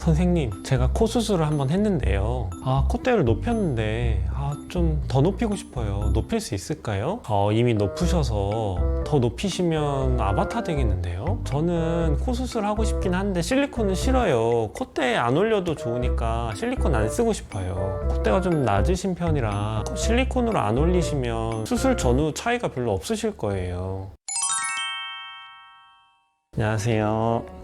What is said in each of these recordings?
선생님, 제가 코 수술을 한번 했는데요. 콧대를 높였는데 좀 더 높이고 싶어요. 높일 수 있을까요? 이미 높으셔서 더 높이시면 아바타 되겠는데요? 저는 코 수술 하고 싶긴 한데 실리콘은 싫어요. 콧대에 안 올려도 좋으니까 실리콘 안 쓰고 싶어요. 콧대가 좀 낮으신 편이라 실리콘으로 안 올리시면 수술 전후 차이가 별로 없으실 거예요. 안녕하세요.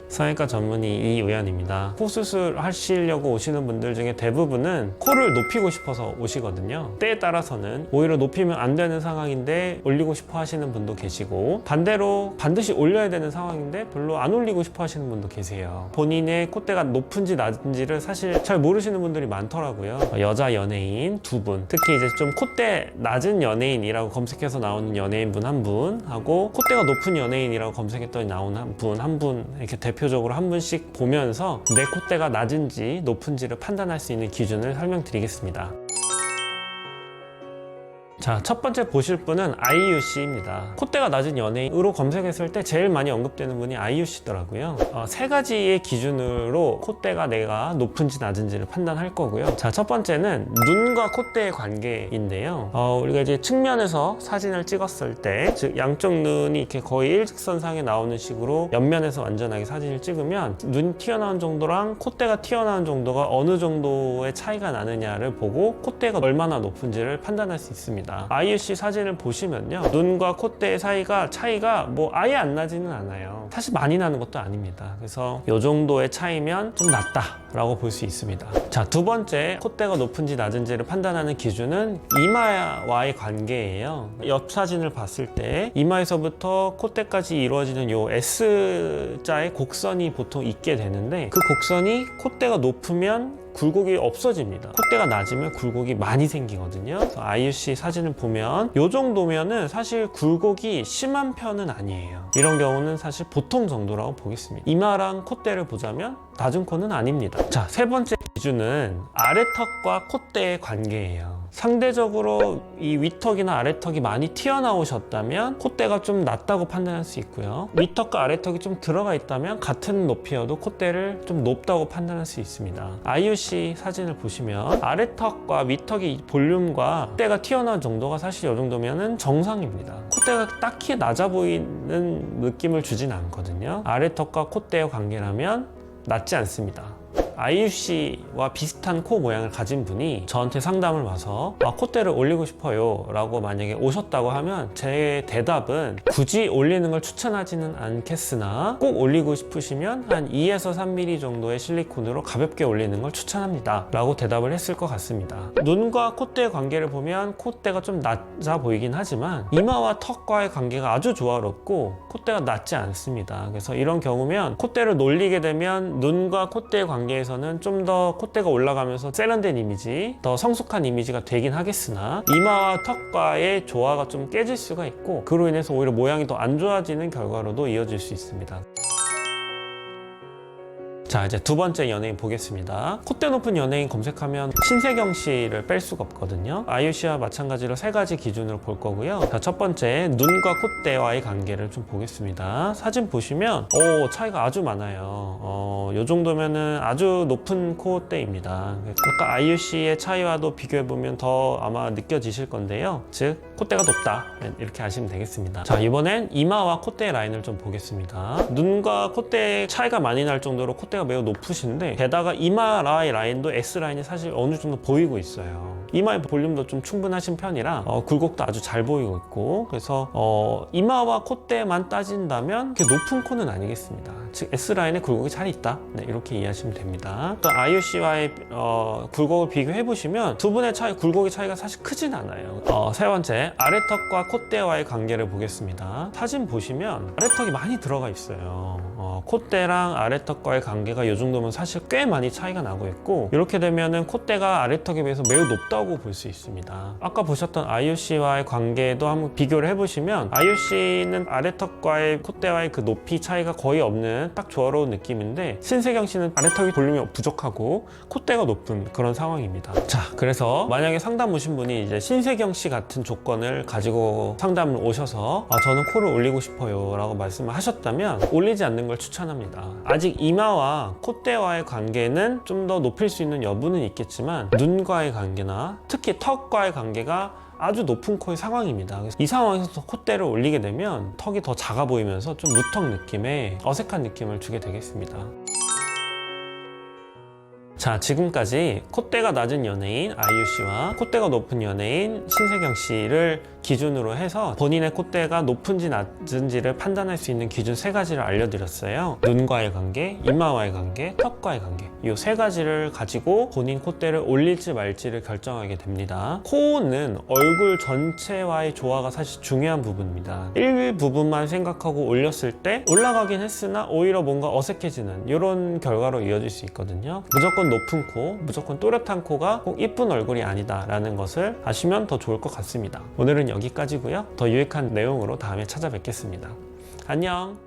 성형외과 전문의 이우연입니다. 코 수술 하시려고 오시는 분들 중에 대부분은 코를 높이고 싶어서 오시거든요. 때에 따라서는 오히려 높이면 안 되는 상황인데 올리고 싶어 하시는 분도 계시고, 반대로 반드시 올려야 되는 상황인데 별로 안 올리고 싶어 하시는 분도 계세요. 본인의 콧대가 높은지 낮은지를 사실 잘 모르시는 분들이 많더라고요. 여자 연예인 2분, 특히 이제 좀 콧대 낮은 연예인이라고 검색해서 나오는 연예인분 1분 하고 콧대가 높은 연예인이라고 검색했더니 나오는 한 분 이렇게 대표적으로 한 분씩 보면서 내 콧대가 낮은지 높은지를 판단할 수 있는 기준을 설명드리겠습니다. 자, 첫 번째 보실 분은 아이유 씨입니다. 콧대가 낮은 연예인으로 검색했을 때 제일 많이 언급되는 분이 아이유 씨더라고요. 세 가지의 기준으로 콧대가 내가 높은지 낮은지를 판단할 거고요. 자, 첫 번째는 눈과 콧대의 관계인데요. 우리가 이제 측면에서 사진을 찍었을 때, 즉 양쪽 눈이 이렇게 거의 일직선상에 나오는 식으로 옆면에서 완전하게 사진을 찍으면 눈이 튀어나온 정도랑 콧대가 튀어나온 정도가 어느 정도의 차이가 나느냐를 보고 콧대가 얼마나 높은지를 판단할 수 있습니다. 아이유 씨 사진을 보시면요, 눈과 콧대 사이가 차이가 뭐 아예 안 나지는 않아요. 사실 많이 나는 것도 아닙니다. 그래서 이 정도의 차이면 좀 낮다 라고 볼 수 있습니다. 자, 두 번째 콧대가 높은지 낮은지를 판단하는 기준은 이마와의 관계예요. 옆 사진을 봤을 때 이마에서부터 콧대까지 이루어지는 요 S자의 곡선이 보통 있게 되는데, 그 곡선이 콧대가 높으면 굴곡이 없어집니다. 콧대가 낮으면 굴곡이 많이 생기거든요. 그래서 아이유 씨 사진을 보면 이 정도면은 사실 굴곡이 심한 편은 아니에요. 이런 경우는 사실 보통 정도라고 보겠습니다. 이마랑 콧대를 보자면 낮은 코는 아닙니다. 자, 세 번째 기준은 아래턱과 콧대의 관계예요. 상대적으로 이 위턱이나 아래턱이 많이 튀어나오셨다면 콧대가 좀 낮다고 판단할 수 있고요. 위턱과 아래턱이 좀 들어가 있다면 같은 높이여도 콧대를 좀 높다고 판단할 수 있습니다. 아이유 씨 사진을 보시면 아래턱과 위턱의 볼륨과 콧대가 튀어나온 정도가 사실 이 정도면은 정상입니다. 콧대가 딱히 낮아 보이는 느낌을 주진 않거든요. 아래턱과 콧대의 관계라면 낮지 않습니다. 아이유 씨와 비슷한 코 모양을 가진 분이 저한테 상담을 와서 콧대를 올리고 싶어요 라고 만약에 오셨다고 하면 제 대답은 굳이 올리는 걸 추천하지는 않겠으나 꼭 올리고 싶으시면 한 2에서 3mm 정도의 실리콘으로 가볍게 올리는 걸 추천합니다 라고 대답을 했을 것 같습니다. 눈과 콧대의 관계를 보면 콧대가 좀 낮아 보이긴 하지만 이마와 턱과의 관계가 아주 조화롭고 콧대가 낮지 않습니다. 그래서 이런 경우면 콧대를 놀리게 되면 눈과 콧대의 관계에서는 좀 더 콧대가 올라가면서 세련된 이미지, 더 성숙한 이미지가 되긴 하겠으나 이마와 턱과의 조화가 좀 깨질 수가 있고, 그로 인해서 오히려 모양이 더 안 좋아지는 결과로도 이어질 수 있습니다. 자, 이제 두 번째 연예인 보겠습니다. 콧대 높은 연예인 검색하면 신세경 씨를 뺄 수가 없거든요. 아이유 씨와 마찬가지로 세 가지 기준으로 볼 거고요. 자, 첫 번째 눈과 콧대와의 관계를 좀 보겠습니다. 사진 보시면 차이가 아주 많아요. 이 정도면은 아주 높은 콧대입니다. 아까 아이유 씨의 차이와도 비교해보면 더 아마 느껴지실 건데요. 즉 콧대가 높다 이렇게 아시면 되겠습니다. 자, 이번엔 이마와 콧대 라인을 좀 보겠습니다. 눈과 콧대 차이가 많이 날 정도로 콧대가 매우 높으신데, 게다가 이마 라인도 S라인이 사실 어느 정도 보이고 있어요. 이마의 볼륨도 좀 충분하신 편이라 굴곡도 아주 잘 보이고 있고, 그래서 이마와 콧대만 따진다면 그렇게 높은 코는 아니겠습니다. 즉 S라인에 굴곡이 잘 있다, 이렇게 이해하시면 됩니다. 또 아이유 씨와의 굴곡을 비교해보시면 두 분의 굴곡의 차이가 사실 크진 않아요. 세 번째, 아래턱과 콧대와의 관계를 보겠습니다. 사진 보시면 아래턱이 많이 들어가 있어요. 콧대랑 아래턱과의 관계가 이 정도면 사실 꽤 많이 차이가 나고 있고, 이렇게 되면은 콧대가 아래턱에 비해서 매우 높다고 볼 수 있습니다. 아까 보셨던 아이유 씨와의 관계도 한번 비교를 해보시면 아이유 씨는 아래턱과의 콧대와의 그 높이 차이가 거의 없는 씨는 딱 조화로운 느낌인데 신세경 씨는 아래턱이 볼륨이 부족하고 콧대가 높은 그런 상황입니다. 자, 그래서 만약에 상담 오신 분이 이제 신세경 씨 같은 조건을 가지고 상담을 오셔서 저는 코를 올리고 싶어요 라고 말씀을 하셨다면 올리지 않는 걸 추천합니다. 아직 이마와 콧대와의 관계는 좀 더 높일 수 있는 여부는 있겠지만 눈과의 관계나 특히 턱과의 관계가 아주 높은 코의 상황입니다. 그래서 이 상황에서 콧대를 올리게 되면 턱이 더 작아 보이면서 좀 무턱 느낌의 어색한 느낌을 주게 되겠습니다. 자, 지금까지 콧대가 낮은 연예인 아이유 씨와 콧대가 높은 연예인 신세경 씨를 기준으로 해서 본인의 콧대가 높은지 낮은지를 판단할 수 있는 기준 3가지를 알려드렸어요. 눈과의 관계, 이마와의 관계, 턱과의 관계. 이 3가지를 가지고 본인 콧대를 올릴지 말지를 결정하게 됩니다. 코는 얼굴 전체와의 조화가 사실 중요한 부분입니다. 일부분만 생각하고 올렸을 때 올라가긴 했으나 오히려 뭔가 어색해지는 이런 결과로 이어질 수 있거든요. 무조건 높은 코, 무조건 또렷한 코가 꼭 이쁜 얼굴이 아니다 라는 것을 아시면 더 좋을 것 같습니다. 오늘은 여기까지고요. 더 유익한 내용으로 다음에 찾아뵙겠습니다. 안녕.